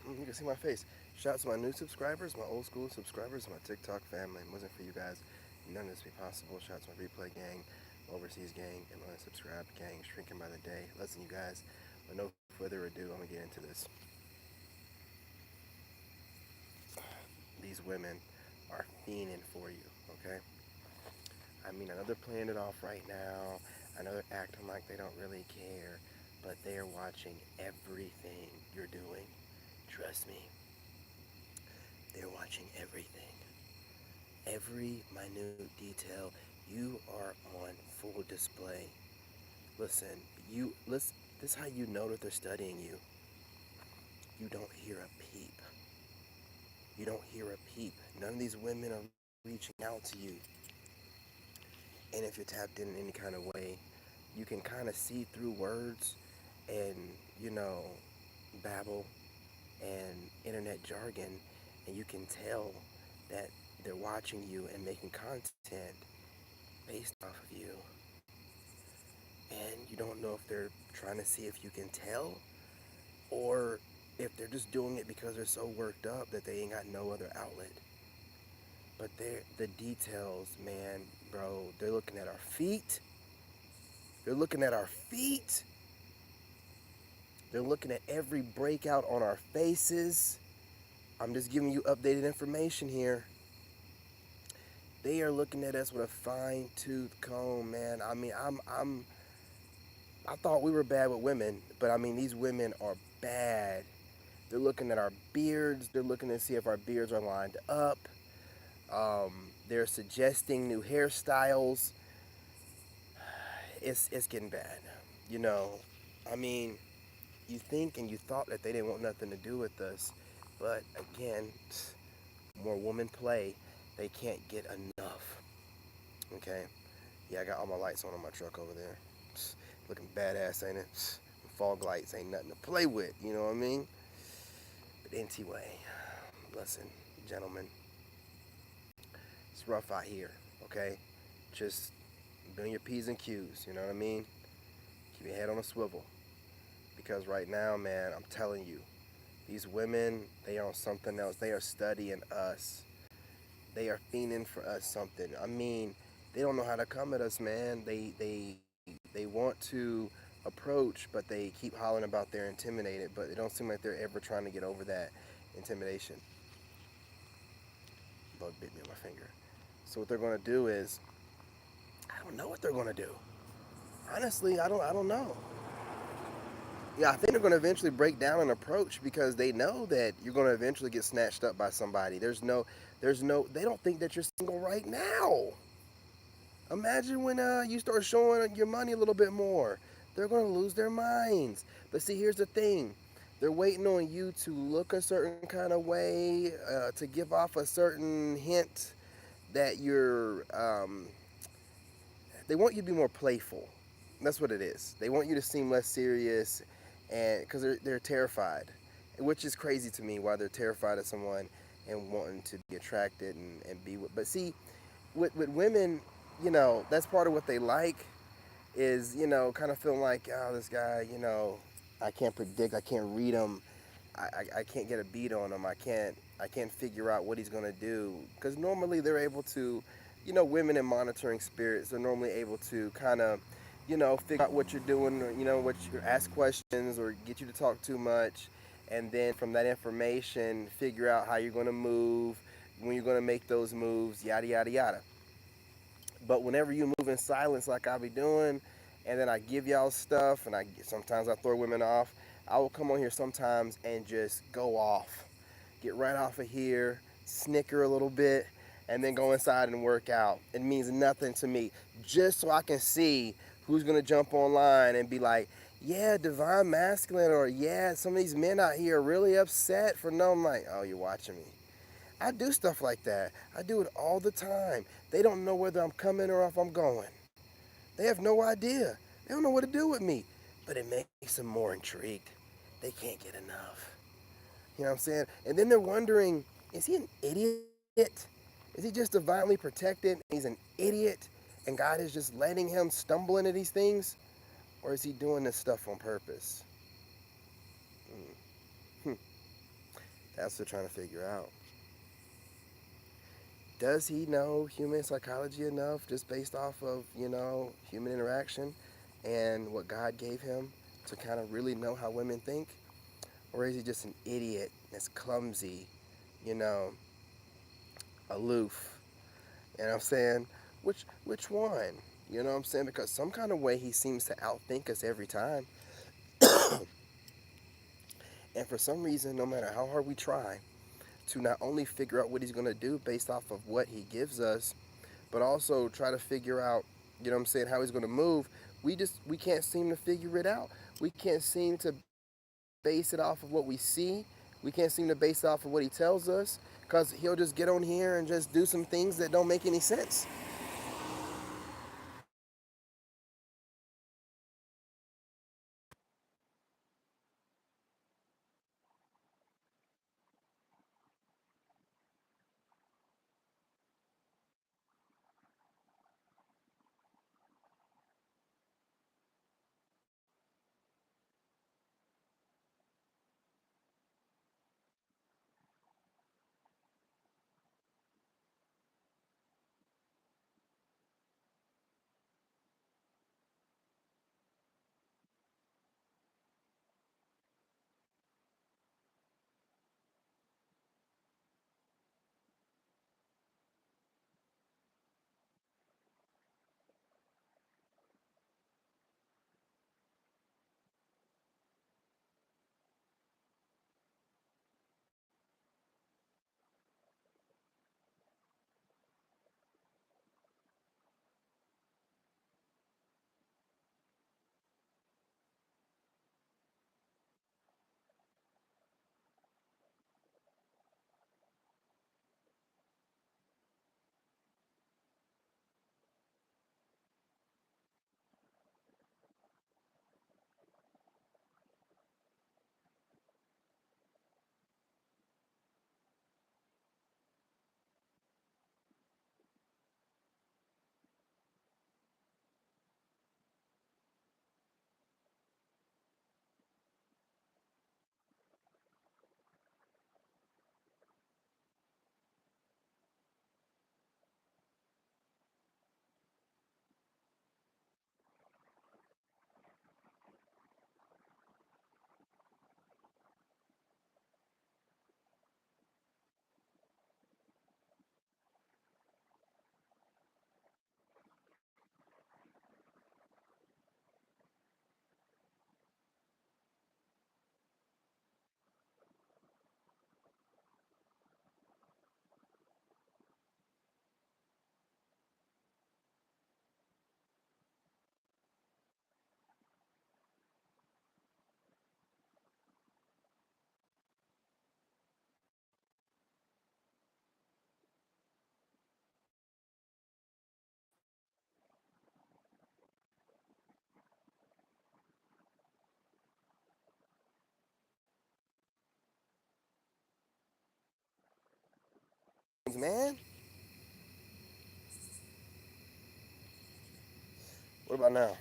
You can see my face. Shout out to my new subscribers, my old school subscribers, my TikTok family. It wasn't for you guys, none of this would be possible. Shout out to my replay gang, my overseas gang, and my unsubscribed gang, shrinking by the day. Listen, you guys, with no further ado, I'm gonna get into this. These women are fiending for you, okay? I mean, I know they're playing it off right now. I know they're acting like they don't really care, but they are watching everything you're doing. Trust me, they're watching everything. Every minute detail, you are on full display. Listen, this is how you know that they're studying you. You don't hear a peep. You don't hear a peep. None of these women are reaching out to you. And if you're tapped in any kind of way, you can kind of see through words and, you know, babble and internet jargon, and you can tell that they're watching you and making content based off of you. And you don't know if they're trying to see if you can tell or if they're just doing it because they're so worked up that they ain't got no other outlet. But the details, man, bro, they're looking at our feet. They're looking at our feet. They're looking at every breakout on our faces. I'm just giving you updated information here. They are looking at us with a fine-tooth comb, man. I mean, I thought we were bad with women, but I mean, these women are bad. They're looking at our beards. They're looking to see if our beards are lined up. They're suggesting new hairstyles. It's getting bad. You know, I mean, you think and you thought that they didn't want nothing to do with us, but again, more woman play. They can't get enough. Okay. Yeah, I got all my lights on my truck over there. Looking badass, ain't it? Fog lights ain't nothing to play with, you know what I mean? But anyway, listen, gentlemen, it's rough out here, okay? Just be on your P's and Q's, you know what I mean? Keep your head on a swivel. Because right now, man, I'm telling you, these women, they are on something else. They are studying us. They are fiending for us something. I mean, they don't know how to come at us, man. They want to approach, but they keep hollering about they're intimidated, but it don't seem like they're ever trying to get over that intimidation. Bug bit me on my finger. So what they're gonna do is, I don't know what they're gonna do. Honestly, I don't know. Yeah, I think they're gonna eventually break down and approach because they know that you're gonna eventually get snatched up by somebody. They don't think that you're single right now. Imagine when you start showing your money a little bit more. They're going to lose their minds. But see, here's the thing. They're waiting on you to look a certain kind of way, to give off a certain hint that they want you to be more playful. That's what it is. They want you to seem less serious, and because they're terrified, which is crazy to me why they're terrified of someone and wanting to be attracted and be with. But see, with women, you know, that's part of what they like is, you know, kind of feeling like, oh, this guy, you know, I can't predict, I can't read him, I can't get a beat on him, I can't figure out what he's gonna do, because normally they're able to, you know, women in monitoring spirits are normally able to kind of, you know, figure out what you're doing, or, you know, what you ask questions or get you to talk too much, and then from that information, figure out how you're gonna move, when you're gonna make those moves, yada yada yada. But whenever you move in silence like I be doing, and then I give y'all stuff, and sometimes I throw women off, I will come on here sometimes and just go off, get right off of here, snicker a little bit, and then go inside and work out. It means nothing to me, just so I can see who's gonna jump online and be like, yeah, divine masculine, or yeah, some of these men out here are really upset for no. I'm like, oh, you're watching me. I do stuff like that. I do it all the time. They don't know whether I'm coming or if I'm going. They have no idea. They don't know what to do with me. But it makes them more intrigued. They can't get enough. You know what I'm saying? And then they're wondering, is he an idiot? Is he just divinely protected? He's an idiot, and God is just letting him stumble into these things? Or is he doing this stuff on purpose? Hmm. That's what they're trying to figure out. Does he know human psychology enough just based off of, human interaction and what God gave him to kind of really know how women think? Or is he just an idiot that's clumsy, you know, aloof? You know what I'm saying? Which one? You know what I'm saying? Because some kind of way he seems to outthink us every time. And for some reason, no matter how hard we try to not only figure out what he's going to do based off of what he gives us, but also try to figure out, how he's going to move, we can't seem to figure it out. We can't seem to base it off of what we see. We can't seem to base it off of what he tells us, because he'll just get on here and just do some things that don't make any sense. Man, what about now?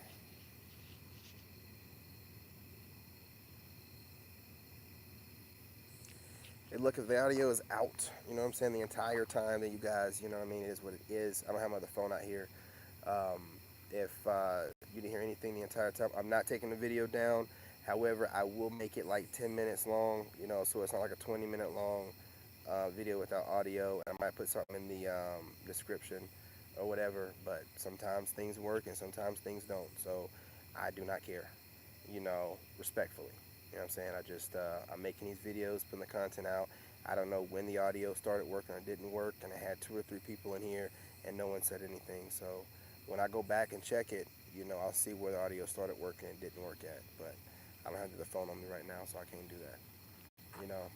Hey, look, if the audio is out, the entire time that you guys, it is what it is. I don't have my other phone out here. Um, if you didn't hear anything the entire time, I'm not taking the video down. However, I will make it like 10 minutes long, so it's not like a 20-minute long video without audio. I might put something in the description or whatever, but sometimes things work and sometimes things don't. So I do not care, respectfully. You know what I'm saying? I'm making these videos, putting the content out. I don't know when the audio started working or didn't work, and I had 2 or 3 people in here and no one said anything. So when I go back and check it, I'll see where the audio started working and didn't work at. But I don't have the phone on me right now, so I can't do that. You know,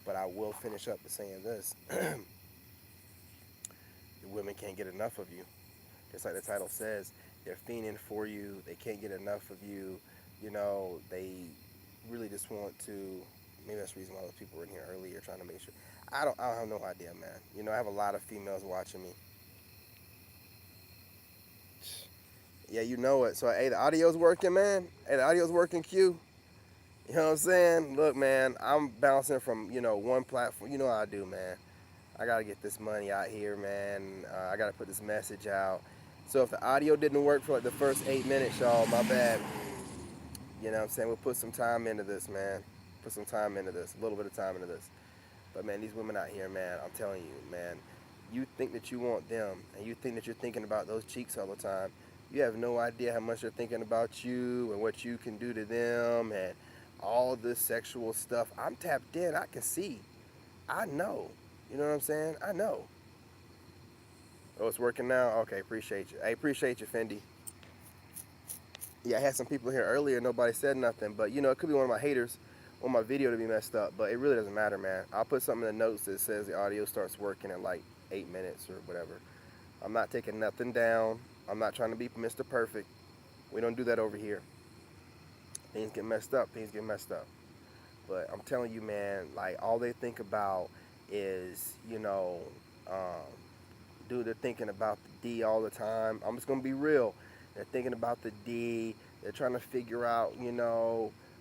but I will finish up by saying this: the women can't get enough of you. Just like the title says, they're fiending for you. They can't get enough of you. They really just want to. Maybe that's the reason why those people were in here earlier trying to make sure. I don't have no idea, man. I have a lot of females watching me. Yeah, you know it. So, hey, the audio's working, man. Hey, the audio's working, Q. You know what I'm saying? Look, man, I'm bouncing from, one platform. You know how I do, man. I gotta get this money out here, man. I gotta put this message out. So if the audio didn't work for like the first 8 minutes, y'all, my bad. You know what I'm saying? We'll put some time into this, man. Put some time into this, a little bit of time into this. But man, these women out here, man, I'm telling you, man, you think that you want them and you think that you're thinking about those cheeks all the time. You have no idea how much they're thinking about you and what you can do to them and all this sexual stuff. I'm tapped in. I can see. I know. You know what I'm saying? I know. Oh, it's working now? Okay, appreciate you. I appreciate you, Fendi. Yeah, I had some people here earlier. Nobody said nothing, but it could be one of my haters on my video to be messed up. But it really doesn't matter, man. I'll put something in the notes that says the audio starts working in like 8 minutes or whatever. I'm not taking nothing down. I'm not trying to be Mr. Perfect. We don't do that over here. Things get messed up. Things get messed up. But I'm telling you, man, like all they think about is, um, dude, they're thinking about the D all the time. I'm just gonna be real. They're thinking about the D. They're trying to figure out,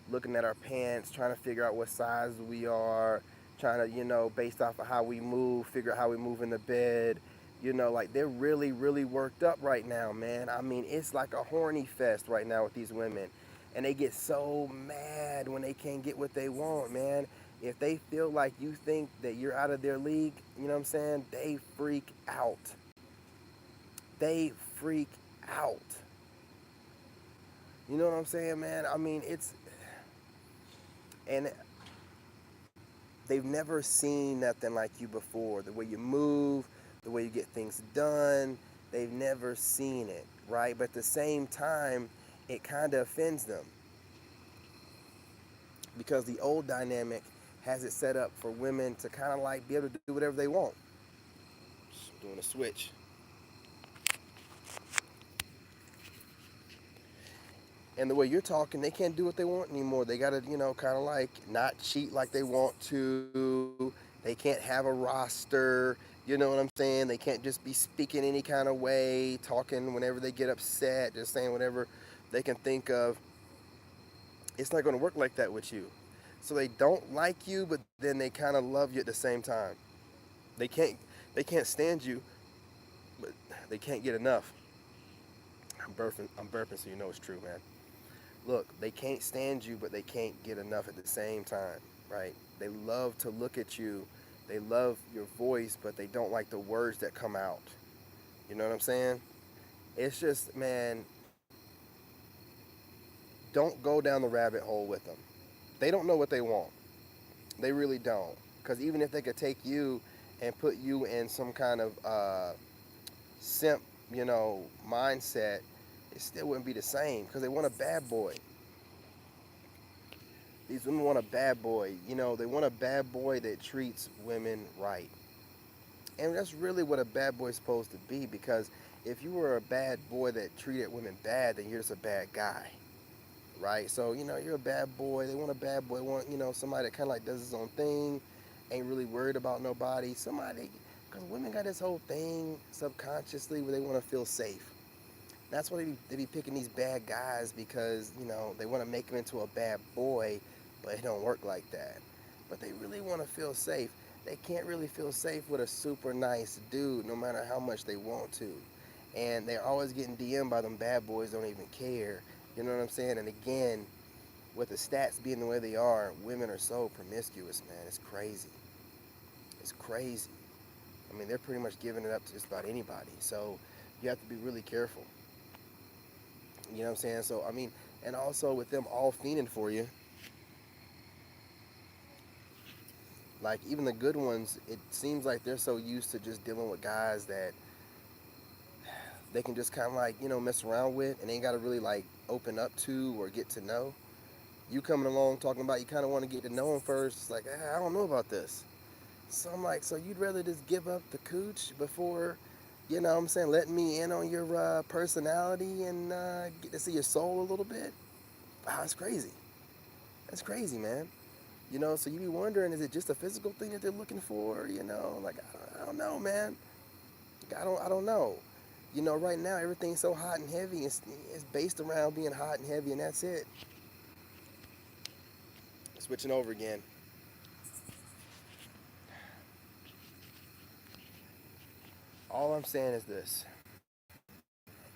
looking at our pants, trying to figure out what size we are, trying to, based off of how we move, figure out how we move in the bed. Like they're really, really worked up right now, man. I mean, it's like a horny fest right now with these women. And they get so mad when they can't get what they want, man. If they feel like you think that you're out of their league, you know what I'm saying? They freak out. They freak out. You know what I'm saying, man? I mean, and they've never seen nothing like you before. The way you move, the way you get things done, they've never seen it, right? But at the same time, it kind of offends them because the old dynamic has it set up for women to kind of like be able to do whatever they want. Just doing a switch. And the way you're talking, they can't do what they want anymore. They gotta, kind of like not cheat like they want to. They can't have a roster. You know what I'm saying? They can't just be speaking any kind of way, talking whenever they get upset, just saying whatever they can think of. It's not going to work like that with you. So they don't like you, but then they kind of love you at the same time. They can't, they can't stand you, but they can't get enough. I'm burping, so you know it's true, man. Look, they can't stand you, but they can't get enough at the same time, right? They love to look at you. They love your voice, but they don't like the words that come out. You know what I'm saying? It's just, man, don't go down the rabbit hole with them. They don't know what they want. They really don't. Because even if they could take you and put you in some kind of simp, mindset, it still wouldn't be the same because they want a bad boy. These women want a bad boy. They want a bad boy that treats women right. And that's really what a bad boy's supposed to be because if you were a bad boy that treated women bad, then you're just a bad guy. Right? So, you're a bad boy. They want a bad boy. They want, somebody that kind of like does his own thing, ain't really worried about nobody. Somebody, because women got this whole thing subconsciously where they want to feel safe. That's why they be picking these bad guys because, they want to make them into a bad boy, but it don't work like that. But they really want to feel safe. They can't really feel safe with a super nice dude, no matter how much they want to. And they're always getting DM'd by them bad boys, don't even care. You know what I'm saying? And again, with the stats being the way they are, women are so promiscuous, man. It's crazy. It's crazy. I mean, they're pretty much giving it up to just about anybody. So you have to be really careful. You know what I'm saying? So, I mean, and also with them all fiending for you, like even the good ones, it seems like they're so used to just dealing with guys that they can just kind of like, mess around with and they ain't got to really like open up to or get to know. You coming along talking about you kind of want to get to know them first. It's like, I don't know about this. So I'm like, so you'd rather just give up the cooch before, what I'm saying, letting me in on your personality and get to see your soul a little bit? Wow, that's crazy. That's crazy, man. So you be wondering, is it just a physical thing that they're looking for? Like I don't know, man. I don't know. Right now everything's so hot and heavy. It's based around being hot and heavy, and that's it. Switching over again. All I'm saying is this.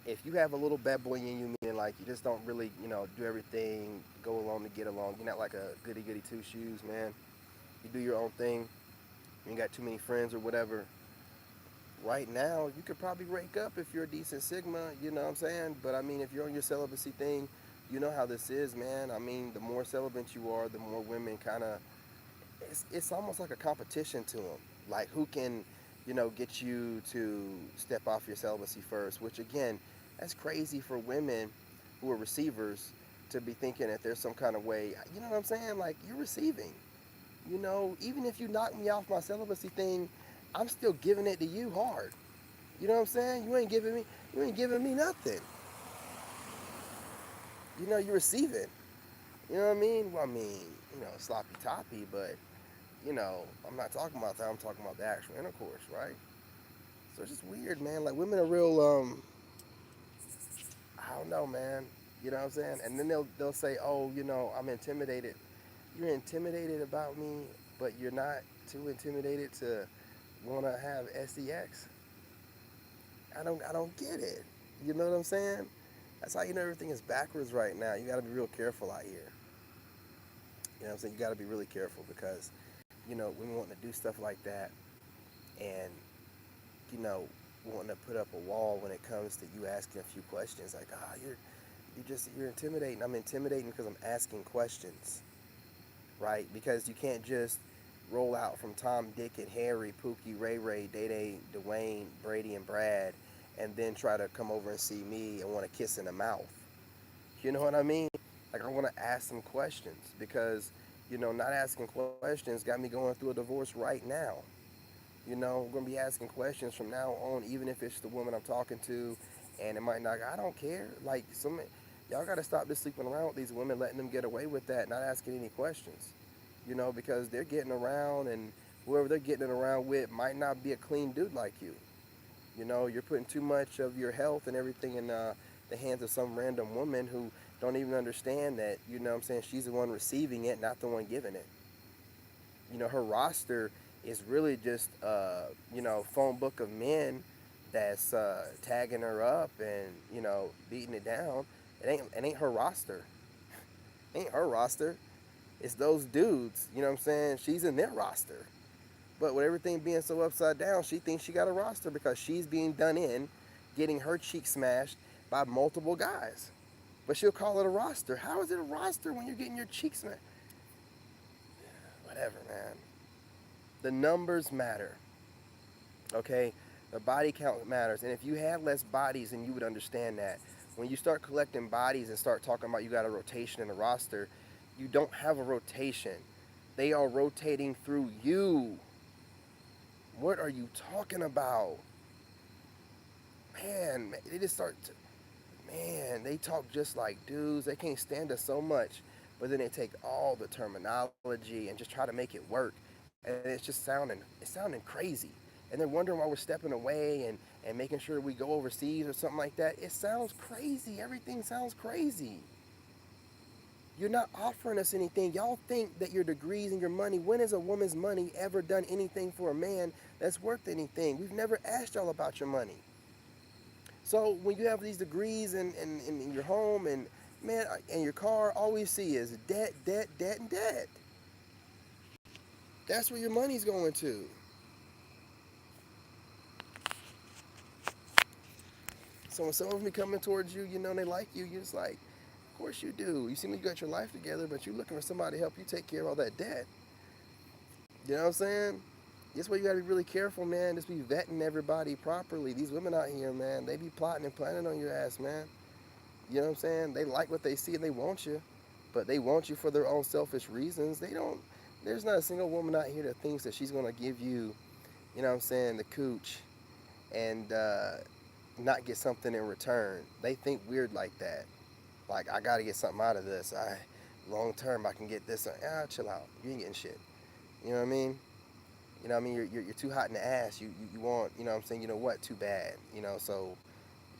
If you have a little bad boy in you, meaning like you just don't really, do everything, go along to get along. You're not like a goody goody two shoes, man. You do your own thing. You ain't got too many friends or whatever. Right now, you could probably rake up if you're a decent Sigma, you know what I'm saying? But I mean, if you're on your celibacy thing, you know how this is, man. I mean, the more celibate you are, the more women kind of, it's almost like a competition to them. Like, who can, get you to step off your celibacy first, which again, that's crazy for women who are receivers to be thinking that there's some kind of way, you know what I'm saying? Like, you're receiving. Even if you knock me off my celibacy thing, I'm still giving it to you hard. You know what I'm saying? You ain't giving me nothing. You're receiving. You know what I mean? Well, I mean, sloppy toppy, but I'm not talking about that. I'm talking about the actual intercourse, right? So it's just weird, man. Like women are real. I don't know, man. You know what I'm saying? And then they'll say, oh, I'm intimidated. You're intimidated about me, but you're not too intimidated to want to have sex. I don't get it. You know what I'm saying? That's how everything is backwards right now. You got to be real careful out here. You know what I'm saying? You got to be really careful because women want to do stuff like that, and wanting to put up a wall when it comes to you asking a few questions. Like, you're intimidating. I'm intimidating because I'm asking questions, right? Because you can't just roll out from Tom, Dick, and Harry, Pookie, Ray Ray, Day Day, Dwayne, Brady, and Brad, and then try to come over and see me and want to kiss in the mouth. You know what I mean? Like, I want to ask some questions because, not asking questions got me going through a divorce right now. I'm going to be asking questions from now on, even if it's the woman I'm talking to, and it might not, I don't care. Like, y'all got to stop just sleeping around with these women, letting them get away with that, not asking any questions, because they're getting around, and whoever they're getting it around with might not be a clean dude like you. You're putting too much of your health and everything in the hands of some random woman who don't even understand that, what I'm saying, she's the one receiving it, not the one giving it. Her roster is really just, phone book of men that's tagging her up and, beating it down. It ain't her roster. It ain't her roster. It's those dudes, you know what I'm saying? She's in their roster. But with everything being so upside down, she thinks she got a roster because she's being done in, getting her cheek smashed by multiple guys. But she'll call it a roster. How is it a roster when you're getting your cheek smashed? Whatever, man. The numbers matter, okay? The body count matters. And if you had less bodies, then you would understand that. When you start collecting bodies and start talking about you got a rotation in a roster, you don't have a rotation. They are rotating through you. What are you talking about? Man, they just they talk just like dudes. They can't stand us so much. But then they take all the terminology and just try to make it work. And it's sounding crazy. And they're wondering why we're stepping away and making sure we go overseas or something like that. It sounds crazy. Everything sounds crazy. You're not offering us anything. Y'all think that your degrees and your money, when has a woman's money ever done anything for a man that's worth anything? We've never asked y'all about your money. So when you have these degrees in your home and man and your car, all we see is debt, debt, debt, and debt. That's where your money's going to. So when someone's be coming towards you, and they like you, you're just like, of course you do. You seem like you got your life together, but you're looking for somebody to help you take care of all that debt. You know what I'm saying? That's why you gotta be really careful, man. Just be vetting everybody properly. These women out here, man, they be plotting and planning on your ass, man. You know what I'm saying? They like what they see and they want you, but they want you for their own selfish reasons. They don't. There's not a single woman out here that thinks that she's gonna give you, you know what I'm saying, the cooch, and not get something in return. They think weird like that. Like I gotta get something out of this. Long term I can get this. Chill out. You ain't getting shit. You know what I mean? You know what I mean? You're too hot in the ass. You want, you know what I'm saying? You know what? Too bad. So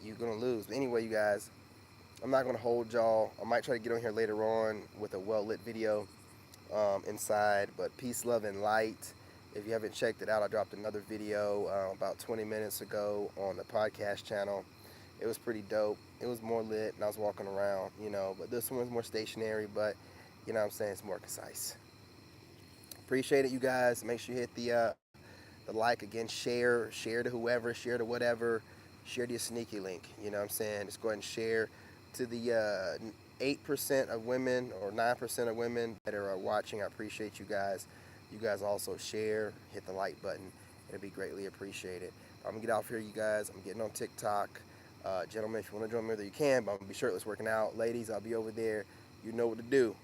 you're gonna lose. But anyway, you guys, I'm not gonna hold y'all. I might try to get on here later on with a well lit video inside. But peace, love, and light. If you haven't checked it out, I dropped another video about 20 minutes ago on the podcast channel. It was pretty dope. It was more lit, and I was walking around, But this one was more stationary, but what I'm saying, it's more concise. Appreciate it, you guys. Make sure you hit the like again, share to whoever, share to whatever, share to your sneaky link. You know what I'm saying? Just go ahead and share to the 8% of women or 9% of women that are watching. I appreciate you guys. You guys also share, hit the like button. It'll be greatly appreciated. I'm gonna get off here, you guys. I'm getting on TikTok. Gentlemen, if you want to join me, there you can. But I'm gonna be shirtless working out. Ladies, I'll be over there. You know what to do.